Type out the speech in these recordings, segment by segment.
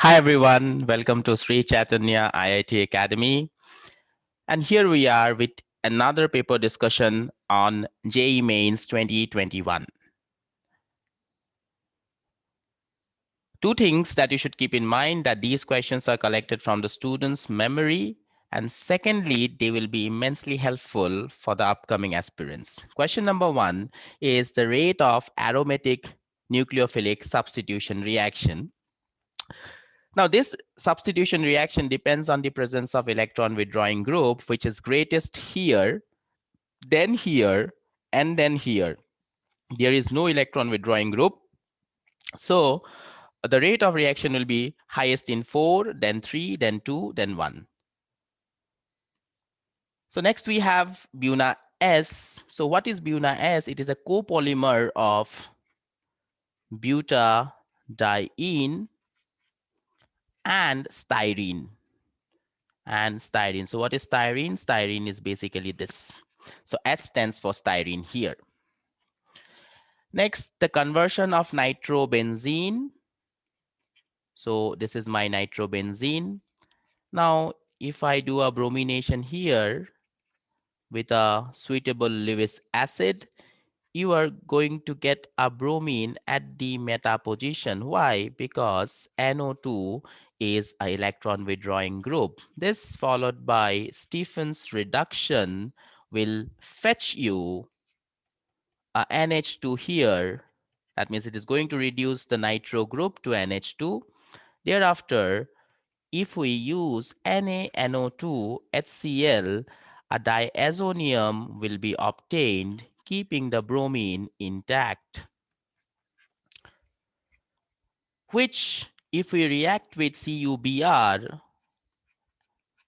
Hi everyone, welcome to Sri Chaitanya IIT Academy. And here we are with another paper discussion on JEE Mains 2021. Two things that you should keep in mind that these questions are collected from the students' memory, and secondly, they will be immensely helpful for the upcoming aspirants. Question number one is the rate of aromatic nucleophilic substitution reaction. Now, this substitution reaction depends on the presence of electron withdrawing group, which is greatest here, and then here. There is no electron withdrawing group. So the rate of reaction will be highest in 4, then 3, then 2, then 1. So next we have Buna S. So what is Buna S? It is a copolymer of butadiene and styrene. So what is styrene? Styrene is basically this. So S stands for styrene here. Next, the conversion of nitrobenzene. So this is my nitrobenzene. Now, if I do a bromination here with a suitable Lewis acid, you are going to get a bromine at the meta position. Why? Because NO2 is an electron withdrawing group. This followed by Stephen's reduction will fetch you a NH2 here. That means it is going to reduce the nitro group to NH2. Thereafter, if we use NaNO2 HCl, a diazonium will be obtained, keeping the bromine intact, which if we react with CuBr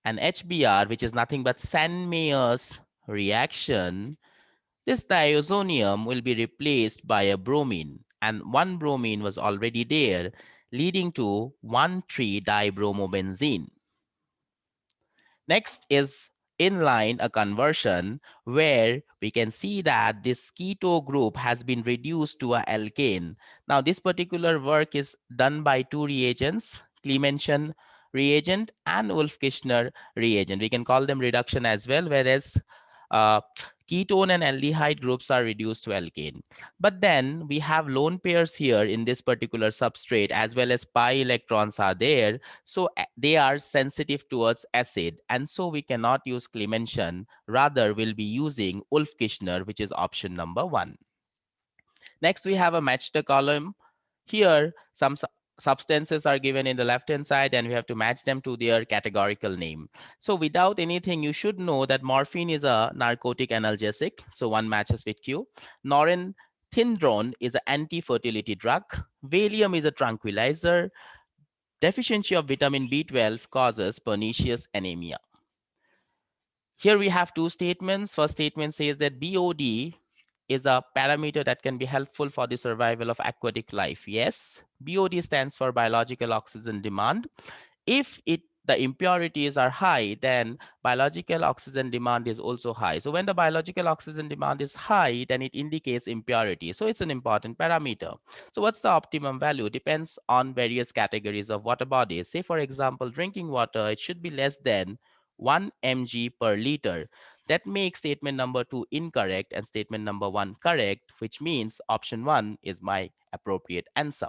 and HBr, which is nothing but Sandmeyer's reaction, this diazonium will be replaced by a bromine, and one bromine was already there, leading to 1,3-dibromobenzene. Next is inline a conversion where we can see that this keto group has been reduced to a alkane. Now this particular work is done by two reagents, Clemenson reagent and Wolff-Kishner reagent. We can call them reduction as well, whereas ketone and aldehyde groups are reduced to alkane. But then we have lone pairs here in this particular substrate, as well as pi electrons are there. So they are sensitive towards acid. And so we cannot use Clemenson. Rather, we'll be using Wolff-Kishner, which is option number 1. Next, we have a match the column. Here, some substances are given in the left-hand side, and we have to match them to their categorical name. So without anything, you should know that morphine is a narcotic analgesic. So one matches with Q. Norethindrone is an anti-fertility drug. Valium is a tranquilizer. Deficiency of vitamin B12 causes pernicious anemia. Here we have two statements. First statement says that BOD is a parameter that can be helpful for the survival of aquatic life. Yes, BOD stands for biological oxygen demand. If the impurities are high, then biological oxygen demand is also high. So when the biological oxygen demand is high, then it indicates impurity. So it's an important parameter. So what's the optimum value? Depends on various categories of water bodies. Say, for example, drinking water, it should be less than 1 mg per liter. That makes statement number 2 incorrect and statement number 1 correct, which means option 1 is my appropriate answer.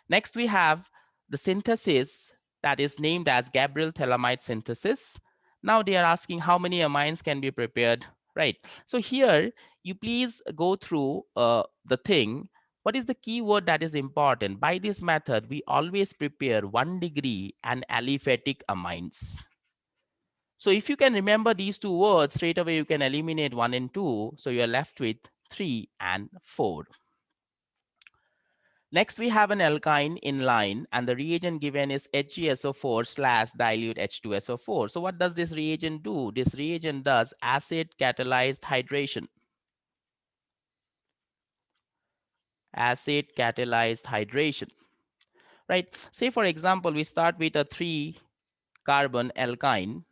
Next, we have the synthesis that is named as Gabriel Thalamite synthesis. Now they are asking how many amines can be prepared, right? So here, you please go through the thing. What is the keyword that is important? By this method, we always prepare 1 degree and aliphatic amines. So if you can remember these two words, straight away you can eliminate 1 and 2. So you're left with 3 and 4. Next, we have an alkyne in line, and the reagent given is HgSO4 / dilute H2SO4. So what does this reagent do? This reagent does acid catalyzed hydration. Acid catalyzed hydration, right? Say, for example, we start with a 3-carbon alkyne,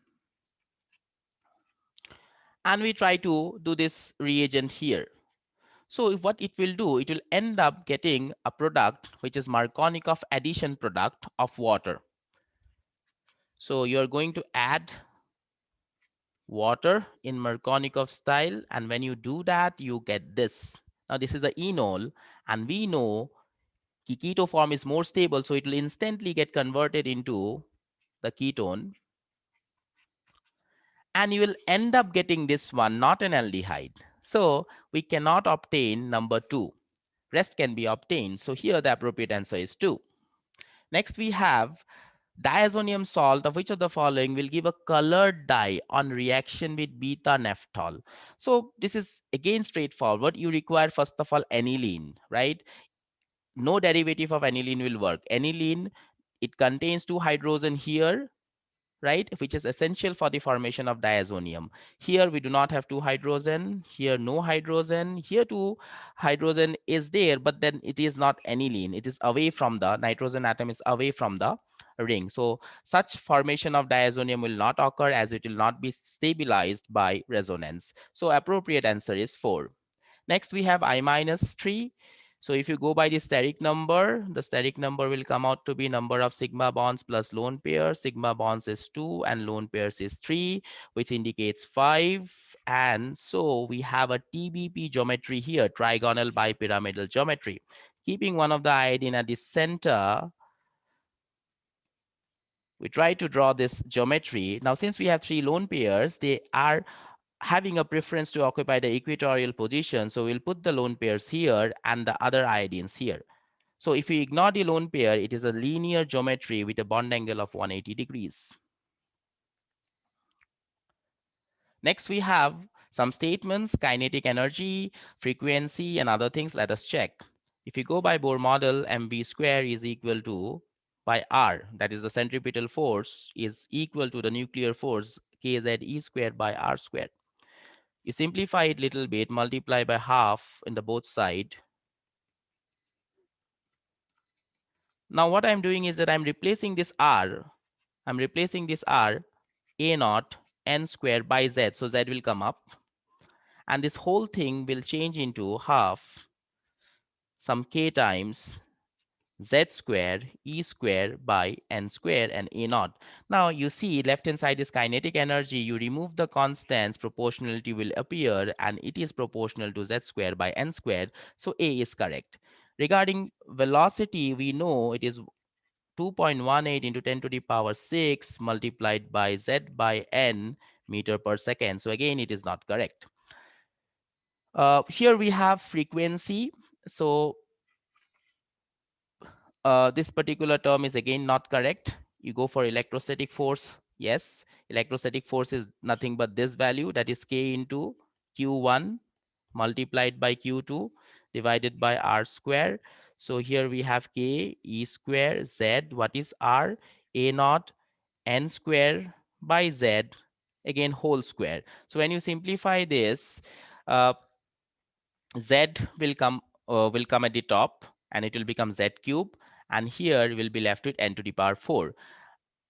and we try to do this reagent here. So what it will do, it will end up getting a product which is Markovnikov addition product of water. So you're going to add water in Markovnikov style, and when you do that, you get this. Now this is the enol, and we know keto form is more stable, so it will instantly get converted into the ketone, and you will end up getting this one, not an aldehyde. So we cannot obtain number 2. Rest can be obtained. So here the appropriate answer is 2. Next we have diazonium salt of which of the following will give a colored dye on reaction with beta naphthol. So this is again straightforward. You require first of all aniline, right? No derivative of aniline will work. Aniline, it contains 2 hydrogen here, right, which is essential for the formation of diazonium. Here we do not have 2 hydrogen, here no hydrogen, here 2 hydrogen is there, but then it is not aniline, it is away from the nitrogen atom, is away from the ring. So such formation of diazonium will not occur as it will not be stabilized by resonance. So appropriate answer is 4. Next, we have I minus 3. So if you go by the steric number, the steric number will come out to be number of sigma bonds plus lone pairs. Sigma bonds is 2 and lone pairs is 3, which indicates 5. And so we have a TBP geometry here, trigonal bipyramidal geometry. Keeping one of the iodine at the center, we try to draw this geometry. Now, since we have 3 lone pairs, they are having a preference to occupy the equatorial position. So we'll put the lone pairs here and the other iodines here. So if we ignore the lone pair, it is a linear geometry with a bond angle of 180 degrees. Next, we have some statements, kinetic energy, frequency, and other things. Let us check. If you go by Bohr model, mv square is equal to by r, that is the centripetal force, is equal to the nuclear force kze square by r square. You simplify it a little bit, multiply by half in the both side. Now what I'm doing is that I'm replacing this r, a naught n square by z, so z will come up. And this whole thing will change into half some k times z square e square by n square and a naught. Now you see left hand side is kinetic energy. You remove the constants, proportionality will appear, and it is proportional to z square by n square. So A is correct. Regarding velocity, we know it is 2.18 into 10 to the power 6 multiplied by z by n meter per second. So again, it is not correct. Here we have frequency. So this particular term is again not correct. You go for electrostatic force. Yes, electrostatic force is nothing but this value, that is k into q1 multiplied by q2 divided by r square. So here we have k e square z. What is r? A naught n square by z, again whole square. So when you simplify this, uh, z will come at the top and it will become z cube, and here we'll be left with n to the power 4.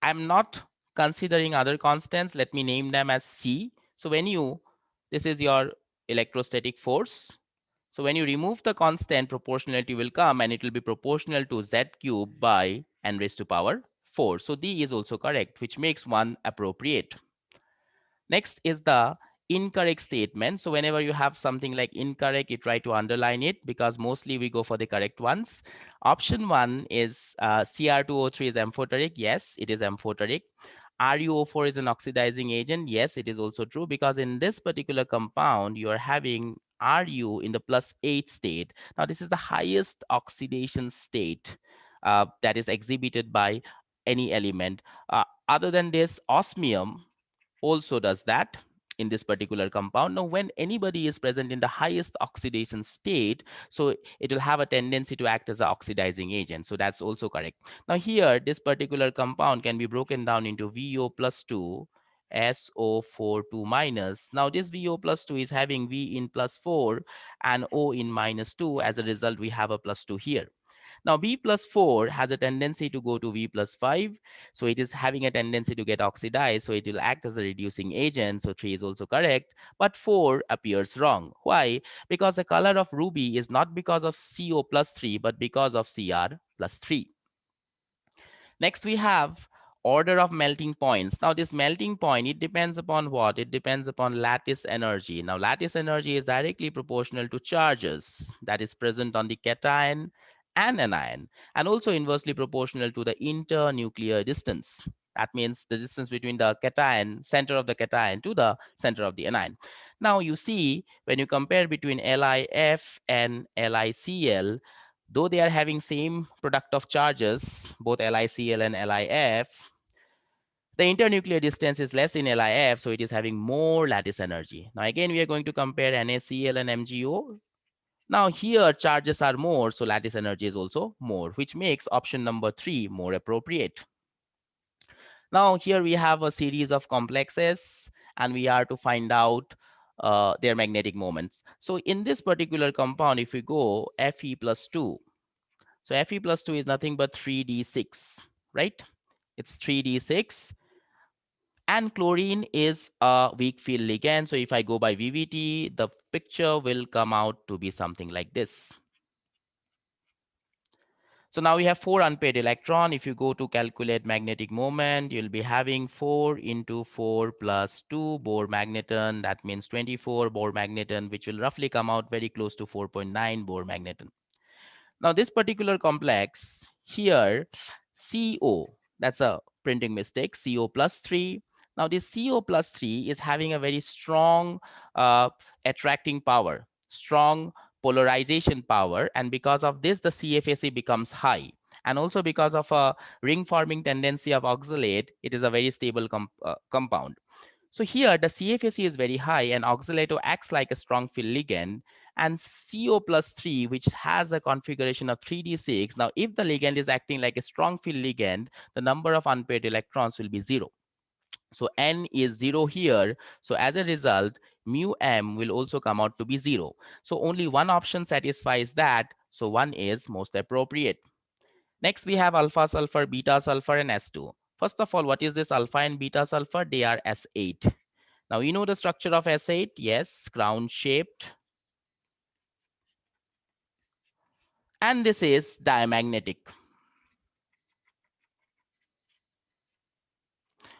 I'm not considering other constants. Let me name them as c. So when you, this is your electrostatic force. So when you remove the constant, proportionality will come and it will be proportional to z cube by n raised to power 4. So D is also correct, which makes 1 appropriate. Next is the incorrect statement. So whenever you have something like incorrect, you try to underline it because mostly we go for the correct ones. Option 1 is Cr2O3 is amphoteric. Yes, it is amphoteric. RuO4 is an oxidizing agent. Yes, it is also true because in this particular compound, you are having Ru in the +8 state. Now, this is the highest oxidation state that is exhibited by any element. Other than this, osmium also does that in this particular compound. Now, when anybody is present in the highest oxidation state, so it will have a tendency to act as an oxidizing agent. So that's also correct. Now here, this particular compound can be broken down into VO plus 2, SO4 2 minus. Now this VO plus 2 is having V in plus 4 and O in minus 2. As a result, we have a plus 2 here. Now B plus 4 has a tendency to go to B plus 5. So it is having a tendency to get oxidized. So it will act as a reducing agent. So 3 is also correct. But 4 appears wrong. Why? Because the color of ruby is not because of CO plus 3, but because of Cr plus 3. Next, we have order of melting points. Now, this melting point, it depends upon what? It depends upon lattice energy. Now, lattice energy is directly proportional to charges that is present on the cation and anion, and also inversely proportional to the internuclear distance. That means the distance between the cation, center of the cation, to the center of the anion. Now, you see, when you compare between LiF and LiCl, though they are having same product of charges, both LiCl and LiF, the internuclear distance is less in LiF, so it is having more lattice energy. Now again, we are going to compare NaCl and MgO. Now here charges are more, so lattice energy is also more, which makes option number 3 more appropriate. Now here we have a series of complexes, and we are to find out their magnetic moments. So in this particular compound, if we go Fe plus 2, so Fe plus 2 is nothing but 3d6, right? It's 3d6. And chlorine is a weak field ligand. So if I go by VVT, the picture will come out to be something like this. So now we have 4 unpaired electron. If you go to calculate magnetic moment, you'll be having 4 into 4 plus 2 Bohr magneton. That means 24 Bohr magneton, which will roughly come out very close to 4.9 Bohr magneton. Now this particular complex here, CO, that's a printing mistake, CO plus 3. Now this CO plus 3 is having a very strong attracting power, strong polarization power. And because of this, the CFAC becomes high. And also because of a ring forming tendency of oxalate, it is a very stable compound. So here the CFAC is very high and oxalato acts like a strong field ligand, and CO plus 3, which has a configuration of 3d6. Now, if the ligand is acting like a strong field ligand, the number of unpaired electrons will be 0. So N is 0 here. So as a result, mu M will also come out to be 0. So only one option satisfies that. So 1 is most appropriate. Next, we have alpha sulfur, beta sulfur, and S2. First of all, what is this alpha and beta sulfur? They are S8. Now, you know the structure of S8? Yes, crown shaped. And this is diamagnetic.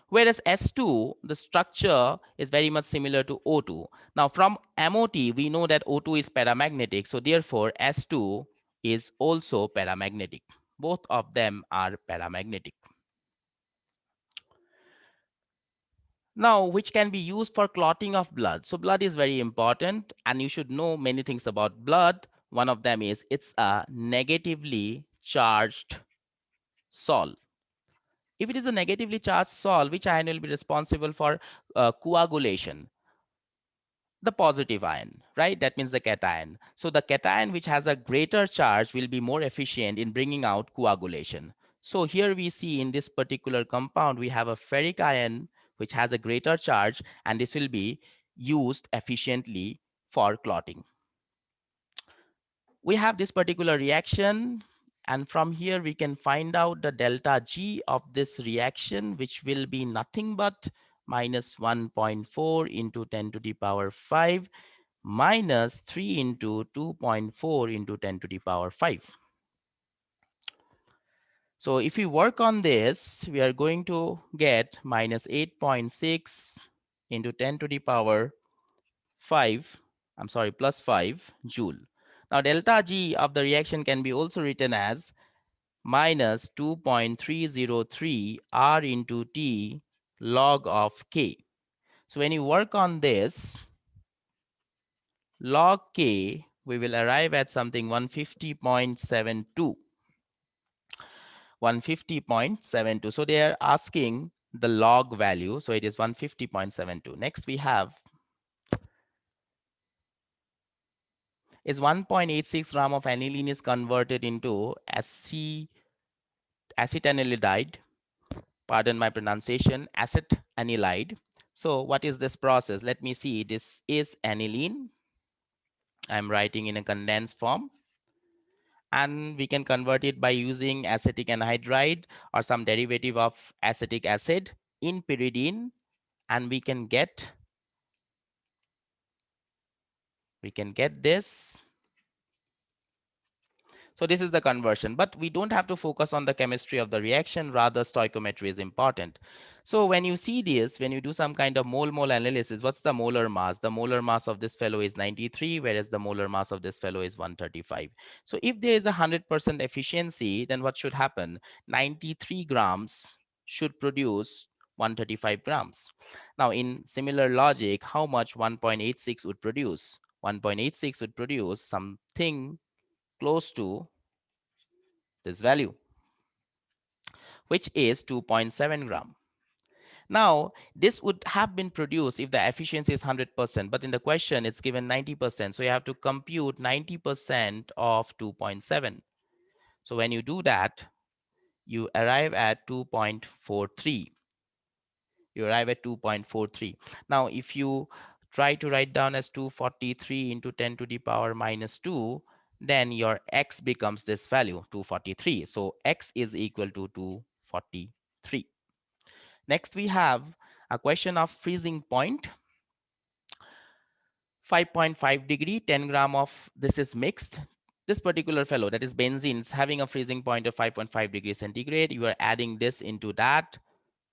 Whereas S2, the structure is very much similar to O2. Now, from MOT, we know that O2 is paramagnetic. So therefore, S2 is also paramagnetic. Both of them are paramagnetic. Now, which can be used for clotting of blood. So blood is very important, and you should know many things about blood. One of them is it's a negatively charged sol. If it is a negatively charged sol, which ion will be responsible for coagulation? The positive ion, right? That means the cation. So the cation which has a greater charge will be more efficient in bringing out coagulation. So here we see in this particular compound, we have a ferric ion which has a greater charge, and this will be used efficiently for clotting. We have this particular reaction, and from here we can find out the delta G of this reaction, which will be nothing but minus 1.4 into 10 to the power 5 minus 3 into 2.4 into 10 to the power 5. So if we work on this, we are going to get minus 8.6 into 10 to the power 5, I'm sorry, plus 5 joule. Now delta G of the reaction can be also written as minus 2.303 R into T log of K. So when you work on this, log K, we will arrive at something 150.72. 150.72. So they are asking the log value. So it is 150.72. Next we have is 1.86 gram of aniline is converted into acetanilide. Pardon my pronunciation, acetanilide. So what is this process? Let me see. This is aniline. I'm writing in a condensed form. and we can convert it by using acetic anhydride or some derivative of acetic acid in pyridine, and we can get this. So this is the conversion, but we don't have to focus on the chemistry of the reaction, rather stoichiometry is important. So when you see this, when you do some kind of mole-mole analysis, what's the molar mass? The molar mass of this fellow is 93, whereas the molar mass of this fellow is 135. So if there is a 100% efficiency, then what should happen? 93 grams should produce 135 grams. Now in similar logic, how much 1.86 would produce? 1.86 would produce something close to this value, which is 2.7 gram. Now, this would have been produced if the efficiency is 100%, but in the question, it's given 90%. So you have to compute 90% of 2.7. So when you do that, you arrive at 2.43. You arrive at 2.43. Now, if you try to write down as 243 into 10 to the power minus 2, then your x becomes this value, 243. So x is equal to 243. Next, we have a question of freezing point. 5.5 degree, 10 gram of this is mixed. This particular fellow, that is benzene, is having a freezing point of 5.5 degrees centigrade. You are adding this into that,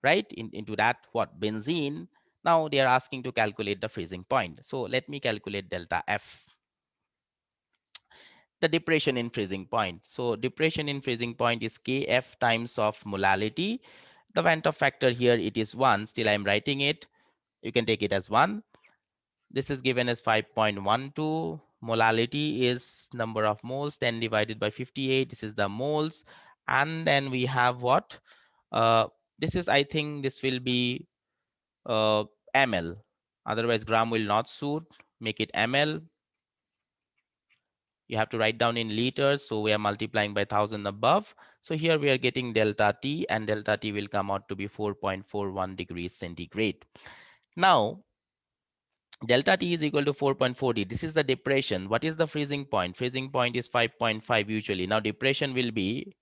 right? Into that, what? Benzene. Now they are asking to calculate the freezing point. So let me calculate delta F. The depression in freezing point. So depression in freezing point is Kf times of molality. The Van't Hoff factor here, it is 1. Still, I'm writing it. You can take it as 1. This is given as 5.12. Molality is number of moles, 10 divided by 58. This is the moles. And then we have what? This is, I think, this will be ml. Otherwise, gram will not suit. Make it ml. You have to write down in liters. So we are multiplying by 1000 above. So here we are getting delta T, and delta T will come out to be 4.41 degrees centigrade. Now, delta T is equal to 4.40. This is the depression. What is the freezing point? Freezing point is 5.5 usually. Now depression will be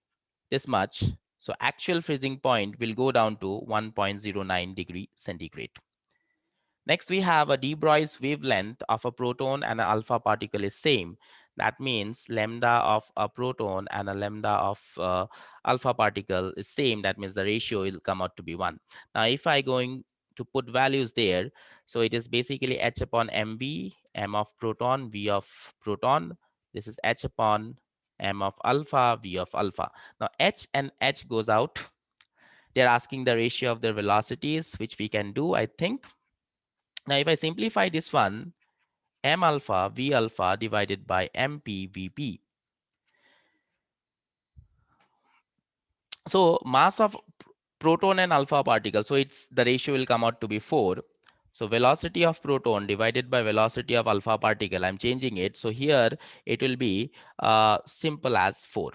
this much. So actual freezing point will go down to 1.09 degree centigrade. Next, we have a de Broglie's wavelength of a proton and an alpha particle is same. That means lambda of a proton and a lambda of alpha particle is same. That means the ratio will come out to be 1. Now, if I going to put values there, so it is basically h upon mv, m of proton, v of proton. This is h upon m of alpha, v of alpha. Now, h and h goes out. They're asking the ratio of their velocities, which we can do, I think. Now, if I simplify this one, m alpha v alpha divided by mp vp. So mass of proton and alpha particle. So it's the ratio will come out to be 4. So velocity of proton divided by velocity of alpha particle. I'm changing it. So here it will be simple as 4.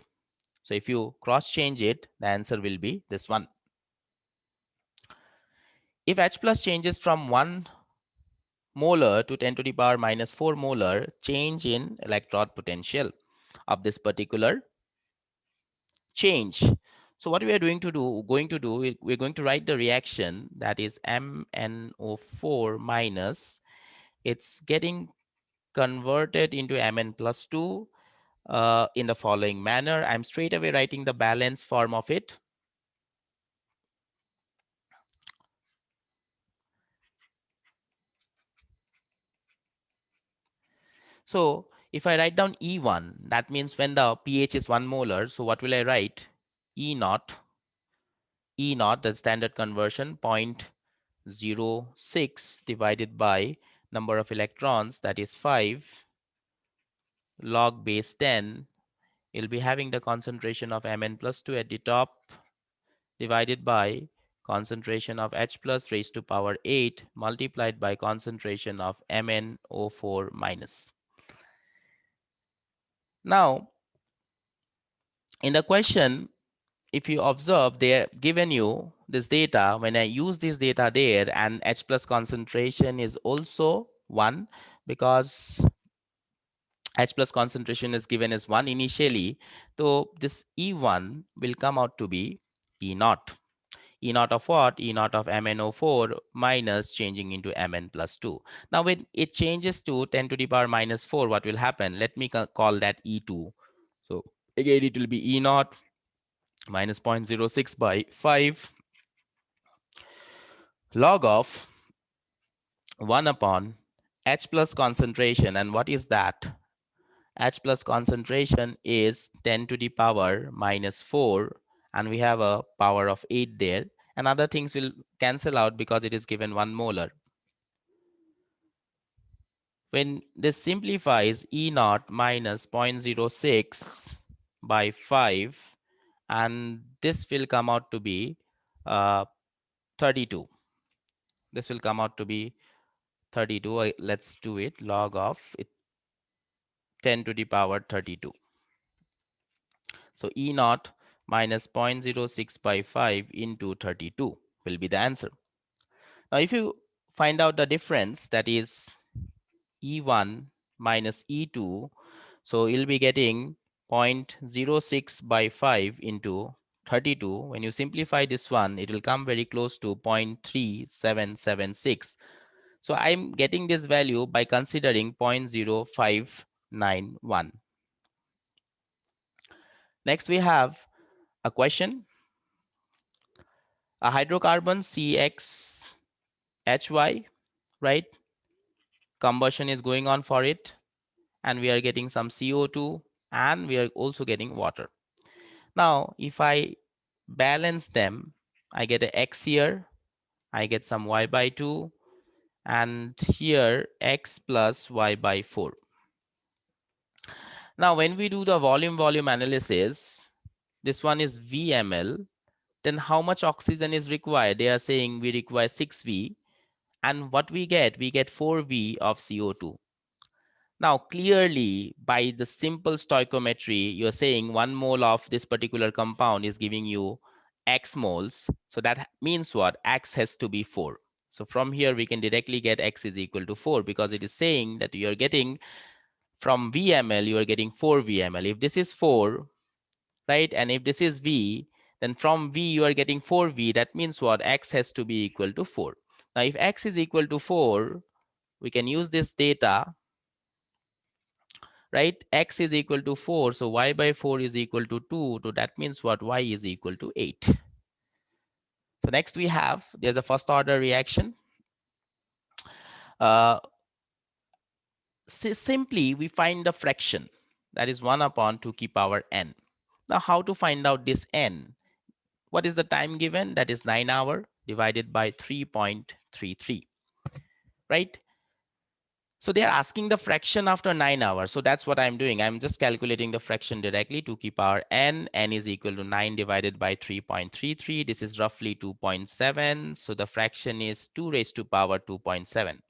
So if you cross change it, the answer will be this one. If H plus changes from 1 molar to 10 to the power minus 4 molar, change in electrode potential of this particular change. So what we are going to do, we're going to write the reaction, that is MnO4 minus, it's getting converted into Mn plus 2 in the following manner. I'm straight away writing the balance form of it. So if I write down E1, that means when the pH is 1 molar, so what will I write? E naught, the standard conversion, 0.06 divided by number of electrons, that is 5 log base 10. You'll be having the concentration of Mn plus 2 at the top divided by concentration of H plus raised to power 8 multiplied by concentration of MnO4 minus. Now, in the question, if you observe, they have given you this data. When I use this data there, and H plus concentration is also 1, because H plus concentration is given as 1 initially. So this E1 will come out to be E naught. E naught of what? E naught of MnO4 minus changing into Mn plus 2. Now when it changes to 10 to the power minus 4, what will happen? Let me call that E2. So again, it will be E naught minus 0.06 by 5 log of 1 upon H plus concentration. And what is that? H plus concentration is 10 to the power minus 4, and we have a power of 8 there, and other things will cancel out because it is given 1 molar. When this simplifies, E naught minus 0.06 by 5, and this will come out to be 32. This will come out to be 32. Let's do it. Log of 10 to the power 32. So E naught minus 0.06 by 5 into 32 will be the answer. Now, if you find out the difference, that is E1 minus E2, so you'll be getting 0.06 by 5 into 32. When you simplify this one, it will come very close to 0.3776. So I'm getting this value by considering 0.0591. Next, we have a question. A hydrocarbon CXHY, right? Combustion is going on for it, and we are getting some CO2, and we are also getting water. Now, if I balance them, I get a X here, I get some Y by 2, and here X plus Y by 4. Now, when we do the volume analysis, this one is VML, then how much oxygen is required? They are saying we require 6V, and what we get 4V of CO2. Now, clearly, by the simple stoichiometry, you're saying 1 mole of this particular compound is giving you X moles. So that means what? X has to be 4. So from here, we can directly get X is equal to 4, because it is saying that you're getting from VML, you are getting 4 VML. If this is 4, right, and if this is V, then from V, you are getting 4V. That means what? X has to be equal to 4. Now, if X is equal to 4, we can use this data, right? X is equal to 4, so Y by 4 is equal to 2. So that means what? Y is equal to 8. So next we have, there's a first order reaction. Uh, Simply, we find the fraction, that is 1 upon 2 to the power n. Now, how to find out this n? What is the time given? That is 9 hours divided by 3.33, right? So they are asking the fraction after 9 hours. So that's what I'm doing. I'm just calculating the fraction directly. 2 to the power n. N is equal to 9 divided by 3.33. This is roughly 2.7. So the fraction is 2 raised to power 2.7.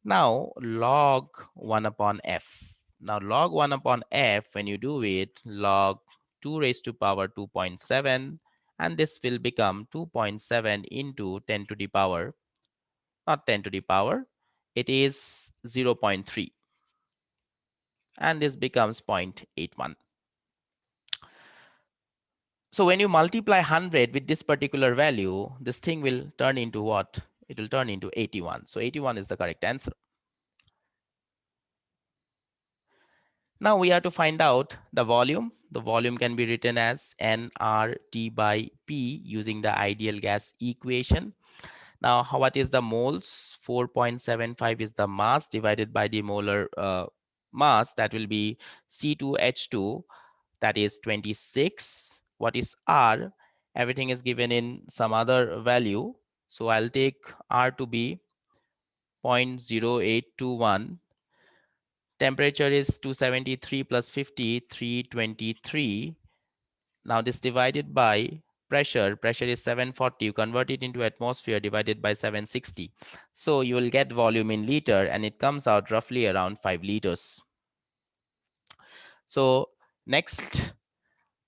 Now log 1 upon f. Now log 1 upon f, when you do it, log 2 raised to power 2.7. And this will become 2.7 into 10 to the power, not 10 to the power, it is 0.3, and this becomes 0.81. So when you multiply 100 with this particular value, this thing will turn into what? It will turn into 81. So 81 is the correct answer. Now we have to find out the volume. The volume can be written as nRT by P using the ideal gas equation. Now, what is the moles? 4.75 is the mass divided by the molar mass. That will be C2H2, that is 26. What is R? Everything is given in some other value. So I'll take R to be 0.0821. Temperature is 273 plus 50, 323. Now this divided by pressure. Pressure is 740. You convert it into atmosphere divided by 760. So you will get volume in liter, and it comes out roughly around 5 liters. So next,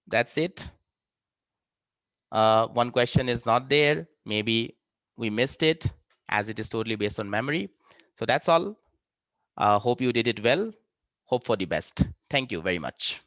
that's it. One question is not there. Maybe we missed it, as it is totally based on memory. So that's all. Hope you did it well. hope for the best. Thank you very much.